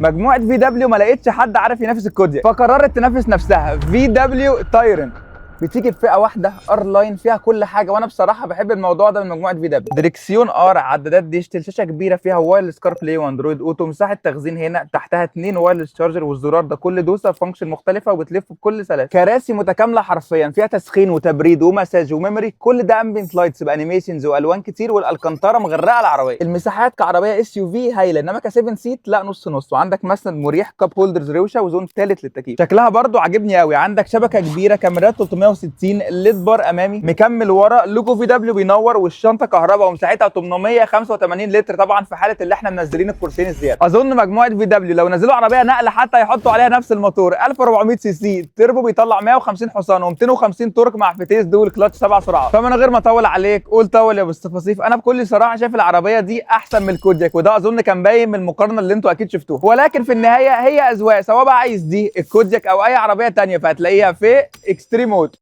مجموعه في دبليو ما لقيتش حد عارف ينافس الكودياك، فقررت تنافس نفسها. في دبليو تايرنت بتيجي في فئه واحده ار لاين فيها كل حاجه، وانا بصراحه بحب الموضوع ده من مجموعه في دبليو. دريكسيون ار، عدادات ديجيتال، شاشه كبيره فيها وايرلس كار بلاي واندرويد اوتو، مساحه تخزين هنا، تحتها 2 وايرلس شارجر، والزرار ده كل دوسه فانكشن مختلفه وبتلف بكل سلاسه. كراسي متكامله حرفيا، فيها تسخين وتبريد ومساج وميموري، كل ده امبينت لايتس بانيميشنز والوان كتير، والالكنتاره مغرقه العربيه. المساحات كعربيه اس يو في هايله، انما ك7 سيت لا، نص نص. وعندك مسند مريح، كاب هولدرز روشه، وزون ثالث للتكييف. شكلها برده عاجبني قوي. عندك شبكه كبيره، كاميرات 360، ليد بار امامي مكمل ورا، لوجو في دبليو بينور، والشنطه كهرباء، ومساحتها 885 لتر طبعا في حاله اللي احنا منزلين الكرسيين الزياده. اظن مجموعه في دبليو لو نزلوا عربيه نقل حتى يحطوا عليها نفس الموتور، 1400 سي سي تربو، بيطلع 150 حصان و250 تورك مع فتيس دول كلاتش 7 سرعات. فمن غير ما اطول عليك، قول طول يا ابو الصفاصيف، انا بكل صراحه شايف العربيه دي احسن من الكودياك، وده اظن كان باين من المقارنه اللي انتوا اكيد شفتوها. ولكن في النهايه هي اذواق، سواء بقى عايز دي الكودياك او اي عربيه ثانيه، فهتلاقيها في اكستريم موتو.